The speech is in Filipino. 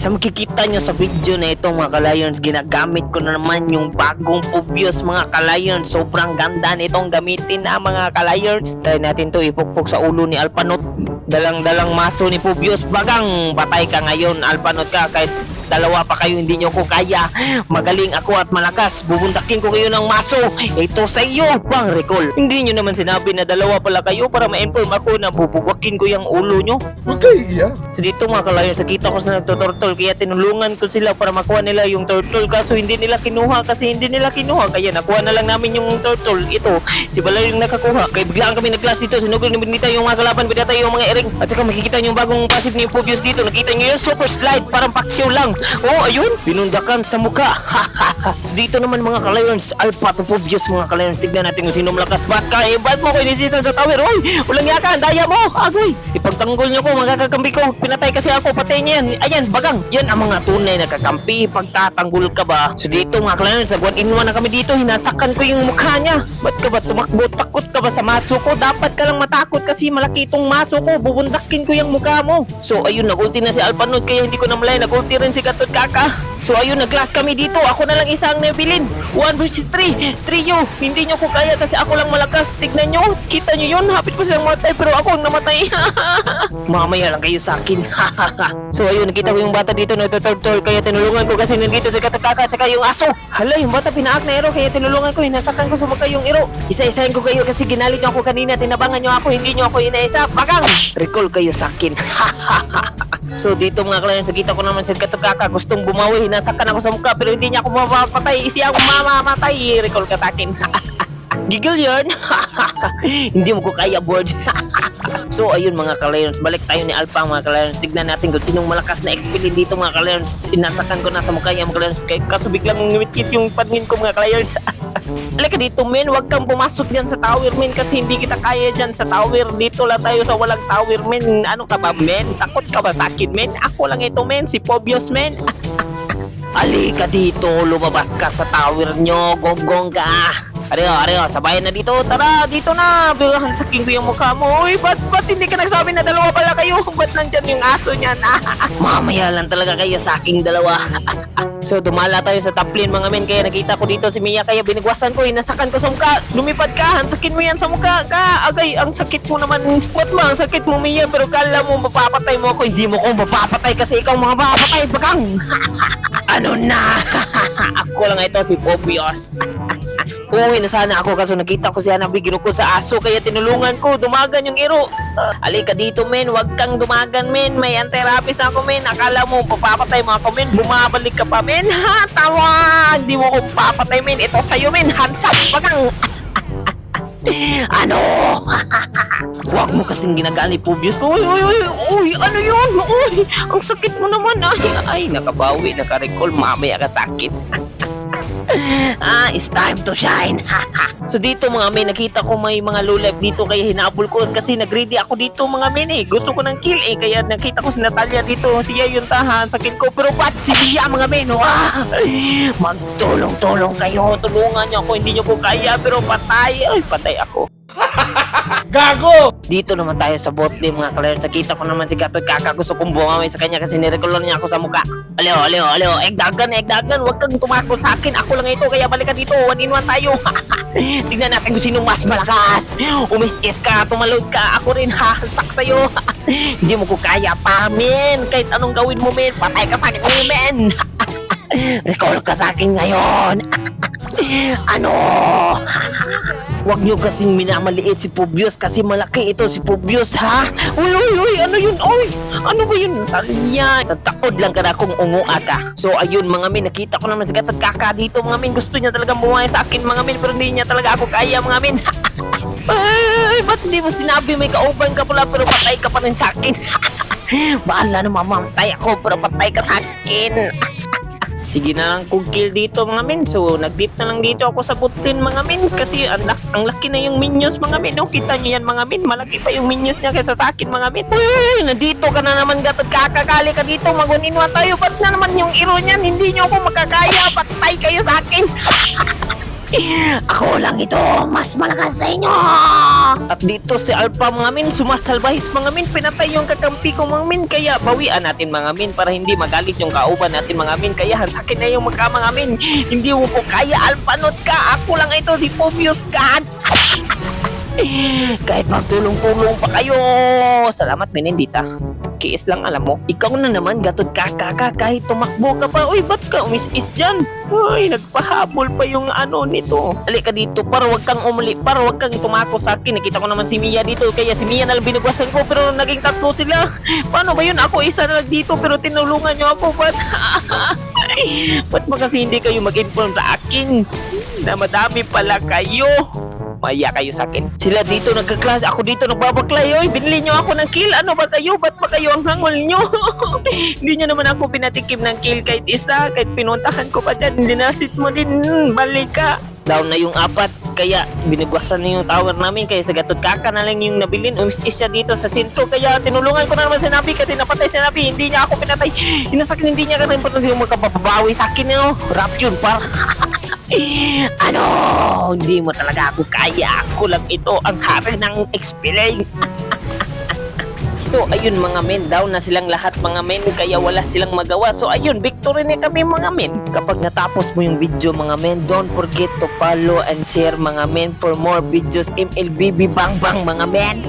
Sa makikita nyo sa video na ito mga ka-Lions, ginagamit ko na naman yung bagong Pubios mga ka-Lions. Sobrang ganda nitong gamitin na mga ka-Lions. Try natin to ipukpok sa ulo ni Alpanot. Dalang maso ni Pubios. Bagang patay ka ngayon Alpanot ka, kahit dalawa pa kayo hindi nyo ko kaya. Magaling ako at malakas, bubundakin ko kayo ng maso. Ito sa iyo bang recall. Hindi nyo naman sinabi na dalawa pala kayo para ma-inform ako na bubugwakin ko yung ulo nyo. Huwag kayo iiyak. So dito mga ka-Lions, nakita ko sa nagtuturtle kaya tinulungan ko sila para makuha nila yung turtle, kaso hindi nila kinuha kaya nakuha na lang namin yung turtle. Ito, si Balay yung nakakuha. Kaya biglaan kami nag-clash dito, sinugod ni Benita yung mga kalaban, pinatay yung mga ering. At saka makikita nyo yung bagong passive ni Pubios dito. Nakita nyo yung super slide, parang paksiw lang. Oh, ayun, pinundakan sa muka. So dito naman mga ka-Lions, Alpha to Pubios mga ka-Lions. Tignan natin kung sino malakas. Ba't mo ko inisisan sa tower? Uy, walang yaka, daya mo. Agoy, ipagtanggol nyo ko, magkakampi ko. Pinatay kasi ako, patay niya yan. Ayan, bagang. Yan ang mga tunay na kakampi. Pagtatanggol ka ba? So dito mga ka-Lions, nag-1-in-1 na kami dito. Hinasakan ko yung mukha niya. Ba't ka ba tumakbo? Takot ka ba sa maso ko? Dapat ka lang matakot kasi malaki itong maso ko. Bubundakin ko yung mukha mo. So ayun, nag-ulti na si Alpanod kaya hindi ko na malay. Nag-ulti rin si Katot Kaka. So ayun, nag-clash kami dito. Ako na lang isang Nebilin. 1 versus 3. Trio. Hindi nyo ko kaya kasi ako lang malakas. Tignan nyo. Kita nyo yun. Hapit ko silang matay pero ako ang namatay. Mamaya lang kayo sa akin. So ayun, nakita ko yung bata dito na tutor kaya tinulungan ko kasi nandito si Katot Kaka at saka yung aso. Hala, yung bata pinaak na ero kaya tinulungan ko. Hinasakan ko sumaka yung ero. Isa-isahin ko kayo kasi ginalit nyo ako kanina. Tinabangan nyo ako. Hindi nyo ako inaisa. Bagang! Recall kayo sa akin. So dito mga ka-Lions, nakita ko naman si Katot Kaka gustong bumawi, hinasakan ako sa mukha pero hindi niya ako mapapatay, siya ako mamamatay. Recall ka takin. Giggle yun. Hindi mo ko kaya board. So ayun mga ka-Lions, balik tayo ni Alpha mga ka-Lions. Tignan natin kung sinong malakas na expelin dito mga ka-Lions. Inasakan ko na sa mukha niya mga ka-Lions, kaso biglang ngumit-kit yung paningin ko mga ka-Lions. Halika dito men, huwag kang pumasok dyan sa tower men kasi hindi kita kaya dyan sa tower. Dito lang tayo sa walang tower men. Ano ka ba men? Takot ka ba sa akin men? Ako lang ito men, si Pubios men. Halika dito, lumabas ka sa tower nyo, gonggong ka. Areo, sabayan na dito. Tara, dito na. Bilang saking ko yung mukha mo. Uy, ba't hindi ka nagsabi na dalawa pala kayo? Ba't nandyan yung aso niyan? Mamaya lang talaga kayo sa aking dalawa. So, dumala tayo sa top lane mga men. Kaya nakita ko dito si Mia. Kaya binigwasan ko, inasakan ko sa mukha. Lumipad ka, hansakin mo yan sa mukha ka. Agay, ang sakit mo naman. Ba't ba ang sakit mo Mia? Pero kala mo mapapatay mo ako. Hindi mo ko mapapatay kasi ikaw mapapatay. Bagang! Ano na? Ako lang ito, si Pubios. Uwi na sana ako kaso nakita ko siya nabigyan ko sa aso kaya tinulungan ko. Dumagan yung iro. Halika dito men, wag kang dumagan men. May anti-rabies ako men. Akala mo papapatay mo ako men. Bumabalik ka pa men. Ha, tawag. Di mo ko papatay men. Ito sa'yo men. Hands up. Bagang. Ano? Huwag mo kasing ginagali Pubios ko. Uy, ano yun? Uy, ang sakit mo naman. Ay, nakabawi, nakarecall. Mamaya ka sa akin. It's time to shine. So dito mga men, nakita ko may mga low life dito kaya hinabol ko kasi nag-ready ako dito mga men eh. Gusto ko ng kill eh, kaya nakita ko si Natalia dito. Siya yung tahan, sakit ko. Pero ba't si Bia mga men? Magtulong-tulong kayo. Tulungan niyo ako, hindi niyo ko kaya pero patay. Ay, patay ako. Gago! Dito naman tayo sa bot lane mga ka-Lions. Nakita ko naman si Katot Kaka. Gusto kong bumamay sa kanya kasi nirecolor niya ako sa mukha. Aliw. Egdagan. Huwag kang tumakot sa akin. Ako lang ito. Kaya balik ka dito. 1-in-1 tayo. Tignan natin kung sino mas malakas. Umis-is ka. Tumalod ka. Ako rin hahansak sa'yo. Hindi mo ko kaya pa, men. Kahit anong gawin mo, men. Patay ka sa akin, men. Recall ka sa akin ngayon. Ano? Huwag nyo kasing minamaliit si Pubios kasi malaki ito si Pubios, ha? Uy, ano yun? Uy, ano ba yun? Talia, tatakod lang ka na kung unguha ka. So ayun mga men, nakita ko naman si Katot Kaka dito mga men. Gusto niya talagang bumaya sa akin mga men pero hindi niya talaga ako kaya mga men. Ay, ba't hindi mo sinabi may kauban ka pala pero patay ka pa rin sa akin? Bahala na mamamatay ako pero patay ka sa akin. Sige na lang kung kill dito mga men. So nag-dip na lang dito ako sa butin mga men. Kasi ang laki na yung minions mga men. Oh, kita nyo yan mga men. Malaki pa yung minions niya kaysa sa akin mga men. Uy, nandito ka na naman Katot Kaka. Kakakali ka dito. Mag-1-in-1 tayo. Ba't na naman yung iro niyan? Hindi nyo ako makakaya. Patay kayo sa akin. Ako lang ito, mas malakas sa inyo! At dito si Alpha mga min, sumasalbahis mga min, pinatay yung kakampi ko mga min, kaya bawian natin mga min para hindi magalit yung kauban natin mga min, kaya hansakin na yung mga min, hindi mo po kaya Alpha Not ka, ako lang ito si Pobius God! Kahit magtulong-tulong pa kayo! Salamat Menendita. Kiis lang alam mo. Ikaw na naman gatod kaka kahit tumakbo ka pa. Uy, ba't ka umis-is dyan? Uy, nagpahabol pa yung ano nito. Halika dito, para wag kang umuli, para wag kang tumako sa akin. Nakita ko naman si Mia dito, kaya si Mia na lang binugwasan ko, pero naging tatlo sila. Paano ba yun? Ako isa na lang dito, pero tinulungan nyo ako. Ba't ba kasi hindi kayo mag-inform sa akin? Na madami pala kayo. Maya kayo sa akin. Sila dito nagkaklase, ako dito nagbabaklay. Oy, binili nyo ako ng kill. Ano ba kayo? Ba't ba kayo ang hangol nyo? Hindi nyo naman ako pinatikim ng kill kahit isa. Kahit pinuntahan ko pa dyan. Dinasit mo din. Balik ka. Down na yung 4. Kaya binigwasan na yung tower namin. Kaya sa gatod kaka na lang yung nabilin. Umis siya dito sa sentro. Kaya tinulungan ko na naman si Nabi. Kasi napatay si Nabi. Hindi niya ako pinatay. Inasakin hindi niya kasi importante yung magkapabawi sa akin. Rap yun par. Ano? Hindi mo talaga ako kaya. Ako lang ito ang hari ng explain. So ayun mga men, down na silang lahat mga men, kaya wala silang magawa. So ayun, victory na kami mga men. Kapag natapos mo yung video mga men, don't forget to follow and share mga men for more videos. MLBB bang bang mga men.